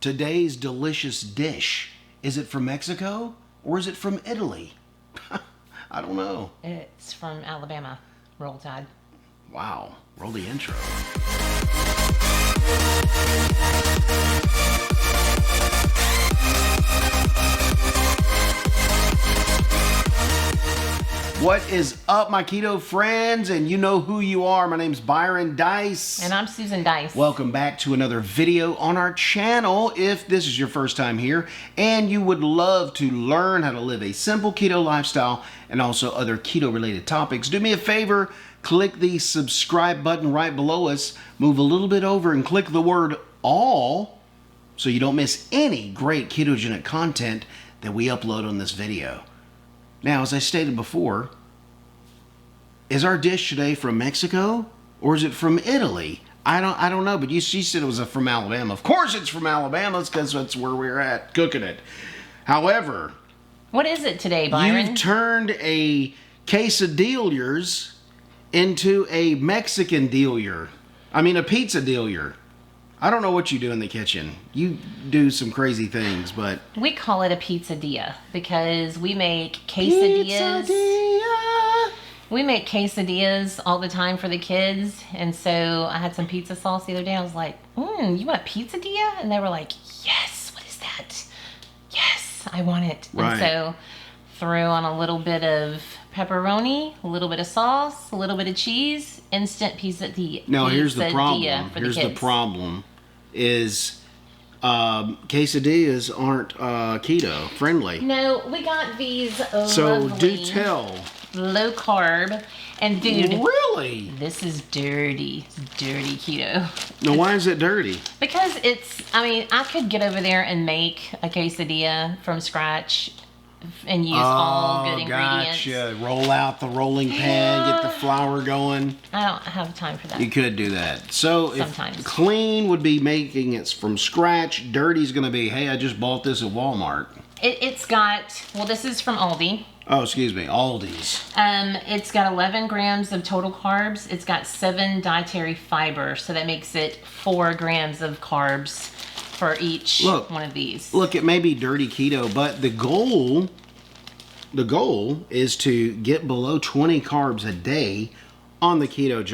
today's delicious dish? Is it from Mexico or is it from Italy? I don't know. It's from Alabama. Roll Tide. Wow. Roll the intro. What is up, my keto friends? And you know who you are. My name's Byron Dice. And I'm Susan Dice. Welcome back to another video on our channel. If this is your first time here and you would love to learn how to live a simple keto lifestyle and also other keto related topics, do me a favor, click the subscribe button right below us, move a little bit over and click the word all so you don't miss any great ketogenic content that we upload on this video. Now, as I stated before, is our dish today from Mexico or is it from Italy? I don't know, but she said it was from Alabama. Of course it's from Alabama because that's where we're at cooking it. However, what is it today, Byron? You've turned a quesadillas into a Mexican dealer. I mean, a pizza dealer. I don't know what you do in the kitchen. You do some crazy things, but... We call it a pizzadilla because we make quesadillas. Pizzadilla. We make quesadillas all the time for the kids. And so I had some pizza sauce the other day. I was like, you want a pizzadilla? And they were like, yes, what is that? Yes, I want it. Right. And so threw on a little bit of pepperoni, a little bit of sauce, a little bit of cheese, instant pizzadilla. Now, here's the problem. Here's the problem. Is quesadillas aren't keto friendly. No, we got these so lovely do tell. Low carb, and dude, really, this is dirty keto. Now, why is it dirty? Because I could get over there and make a quesadilla from scratch and use all good ingredients. Gotcha. Roll out the rolling pan, get the flour going. I don't have time for that. You could do that. So sometimes. If clean would be making it from scratch. Dirty's going to be, hey, I just bought this at Walmart. It's got, well, this is from Aldi. Oh, excuse me, Aldi's. It's got 11 grams of total carbs. It's got 7 dietary fiber, so that makes it 4 grams of carbs for each one of these. Look, it may be dirty keto, but the goal is to get below 20 carbs a day on the keto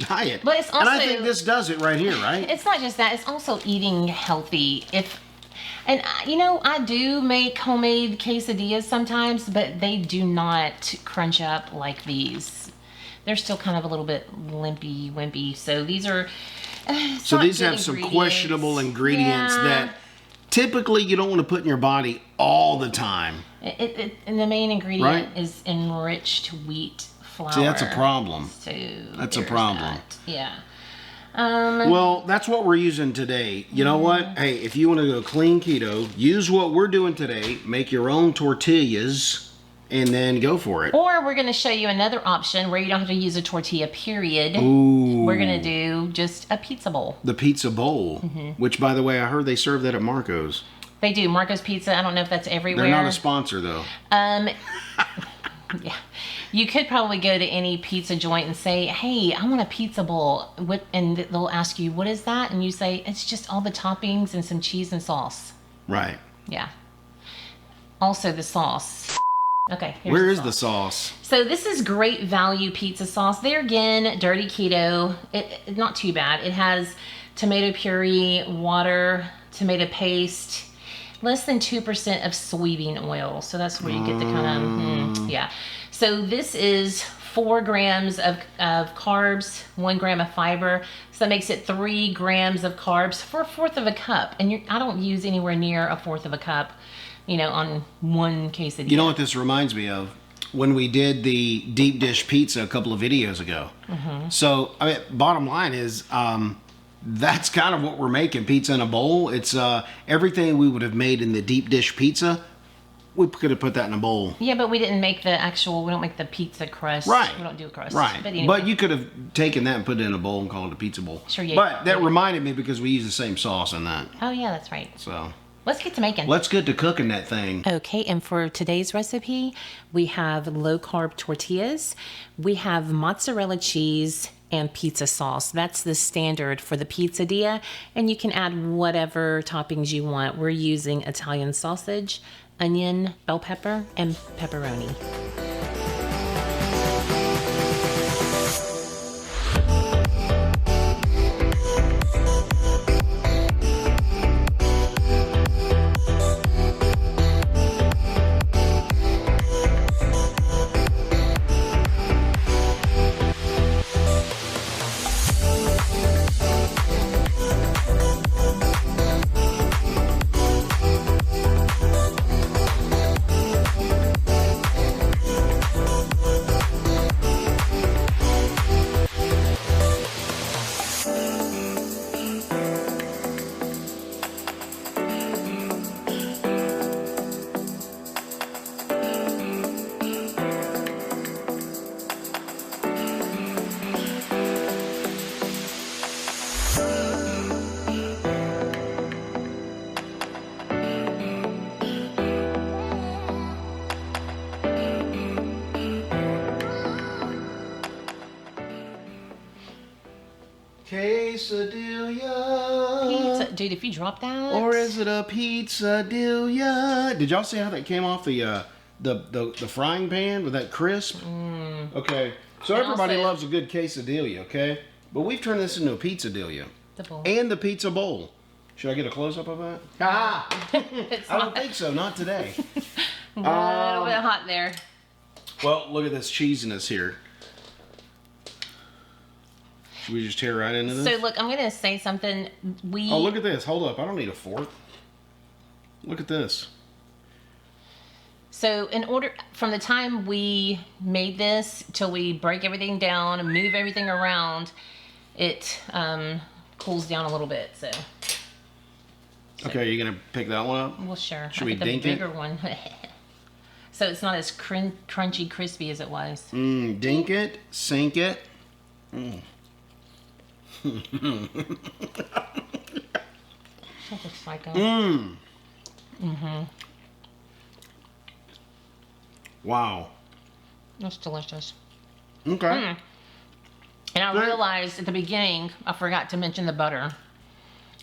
diet. But it's also, and I think this does it right here, right? It's not just that; it's also eating healthy. I do make homemade quesadillas sometimes, but they do not crunch up like these. They're still kind of a little bit wimpy. So these are. So these have some questionable ingredients that typically you don't want to put in your body all the time. And the main ingredient is enriched wheat flour. See, that's a problem. So that's a problem. That. Yeah. Well, that's what we're using today. You know what? Hey, if you want to go clean keto, use what we're doing today. Make your own tortillas. And then go for it. Or we're going to show you another option where you don't have to use a tortilla, period. Ooh. We're going to do just a pizza bowl. The pizza bowl, which, by the way, I heard they serve that at Marco's. They do. Marco's Pizza. I don't know if that's everywhere. They're not a sponsor, though. Yeah. You could probably go to any pizza joint and say, hey, I want a pizza bowl. And they'll ask you, what is that? And you say, it's just all the toppings and some cheese and sauce. Right. Yeah. Also, the sauce. Okay, where is the sauce? So this is great value pizza sauce. There again, dirty keto. Not too bad. It has tomato puree, water, tomato paste, less than 2% of soybean oil. So that's where you get the kind of, yeah. So this is 4 grams of carbs, 1 gram of fiber. So that makes it 3 grams of carbs for 1/4 of a cup. And I don't use anywhere near a 1/4 of a cup, on one quesadilla. You know what this reminds me of? When we did the deep dish pizza a couple of videos ago. So, bottom line is, that's kind of what we're making, pizza in a bowl. It's everything we would have made in the deep dish pizza, we could have put that in a bowl. Yeah, but we didn't make we don't make the pizza crust. Right. We don't do a crust. Right. But, anyway. But you could have taken that and put it in a bowl and called it a pizza bowl. Sure, yeah. But that reminded me because we use the same sauce in that. Oh, yeah, that's right. So... let's get to making. Let's get to cooking that thing. Okay, and for today's recipe, we have low-carb tortillas. We have mozzarella cheese and pizza sauce. That's the standard for the Pizzadilla, and you can add whatever toppings you want. We're using Italian sausage, onion, bell pepper, and pepperoni. Quesadilla. Pizza. Dude, if you drop that. Or is it a pizzadilla? Did y'all see how that came off the frying pan with that crisp? Okay. So And everybody also- loves a good quesadilla, okay? But we've turned this into a pizzadilla. The bowl. And the pizza bowl. Should I get a close-up of that? Ah! It's I not don't think so. Not today. a little bit hot there. Well, look at this cheesiness here. Should we just tear right into this? So look, I'm going to say something. Oh, look at this. Hold up. I don't need a fork. Look at this. So in order, from the time we made this till we break everything down and move everything around, it cools down a little bit. So Okay, you're going to pick that one up? well, sure. Should I we get dink the it? bigger one. So it's not as crunchy, crispy as it was. Dink it, sink it. Shut the psycho. Wow. That's delicious. Okay. And I Good. realized at the beginning, I forgot to mention the butter.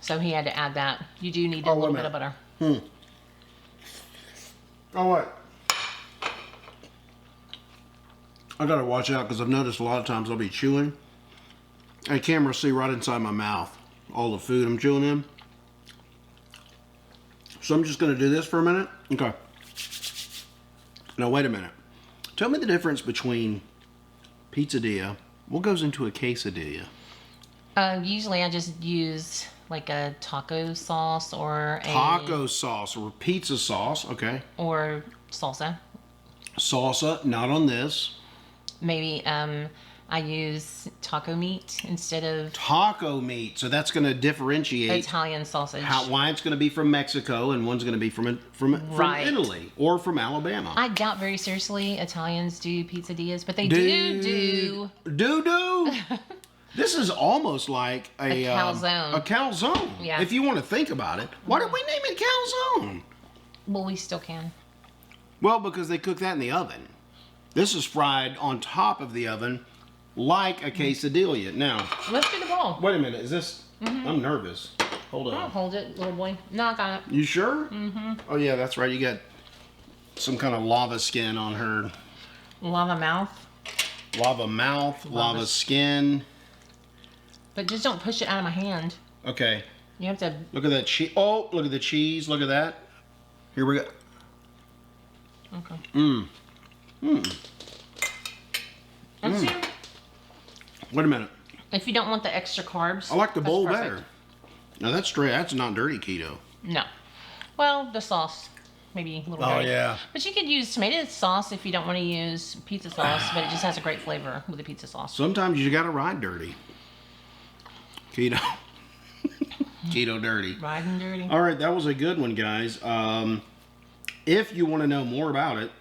So he had to add that. You do need a Oh, wait a little bit of minute. butter. Oh, what? I gotta watch out because I've noticed a lot of times I'll be chewing and camera see right inside my mouth all the food I'm chewing in. So I'm just gonna do this for a minute. Okay. Now wait a minute. Tell me the difference between pizzadilla. What goes into a quesadilla? Usually I just use like a taco sauce or Taco sauce or pizza sauce. Okay. or salsa. Salsa, not on this. Maybe I use taco meat instead of Taco meat. So that's going to differentiate Italian sausage. why it's going to be from Mexico and one's going to be from Right. Italy or from Alabama. I doubt very seriously Italians do pizzadillas, but they do. Do. This is almost like a calzone. A calzone. Yeah. If you want to think about it. Why did we name it calzone? Well, we still can. Well, because they cook that in the oven. This is fried on top of the oven like a quesadilla. Now, Let's do the bowl. wait a minute. Is this... I'm nervous. Hold I'll on. hold it, little boy. No, I got it. You sure? Oh, yeah, that's right. You got some kind of lava skin on her. Lava mouth. Lava mouth, lava skin. But just don't push it out of my hand. Okay. You have to. Look at that cheese. Oh, look at the cheese. Look at that. Here we go. Okay. And see, Wait a minute. if you don't want the extra carbs, I like the that's bowl perfect. better. Now that's straight. That's not dirty keto. No. Well, the sauce, maybe a little Oh, dirty. yeah. But you could use tomato sauce if you don't want to use pizza sauce, but it just has a great flavor with the pizza sauce. Sometimes you got to ride dirty. Keto. Keto dirty. Riding dirty. All right, that was a good one, guys. If you want to know more about it,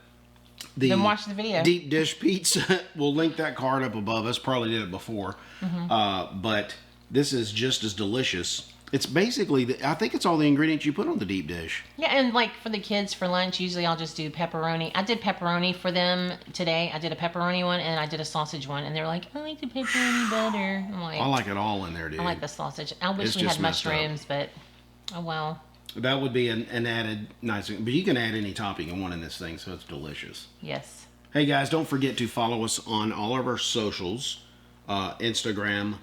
the Then watch the video. Deep Dish Pizza, we'll link that card up above us. Probably did it before. But this is just as delicious It's basically, I think it's all the ingredients you put on the deep dish. Yeah, and like for the kids for lunch, usually I'll just do pepperoni. I did pepperoni for them today. I did a pepperoni one and I did a sausage one, and they're like, I like the pepperoni better. I'm like, I like it all in there, dude. I like the sausage. I wish It's we just had messed up. mushrooms, but oh well. That would be an added nice thing. But you can add any topping you want in this thing, so it's delicious. Yes. Hey guys, don't forget to follow us on all of our socials, Instagram,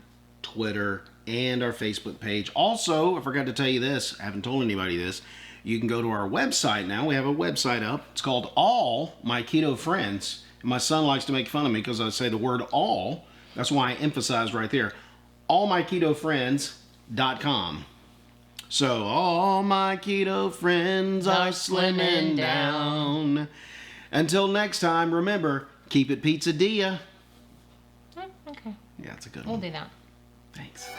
Twitter, and our Facebook page. Also, I forgot to tell you this, I haven't told anybody this, you can go to our website now. We have a website up. It's called All My Keto Friends. And my son likes to make fun of me because I say the word all. That's why I emphasize right there. allmyketofriends.com. So, all my keto friends are slimming down. Until next time, remember, keep it pizzadilla. Okay. Yeah, it's a good We'll one. do that. Thanks.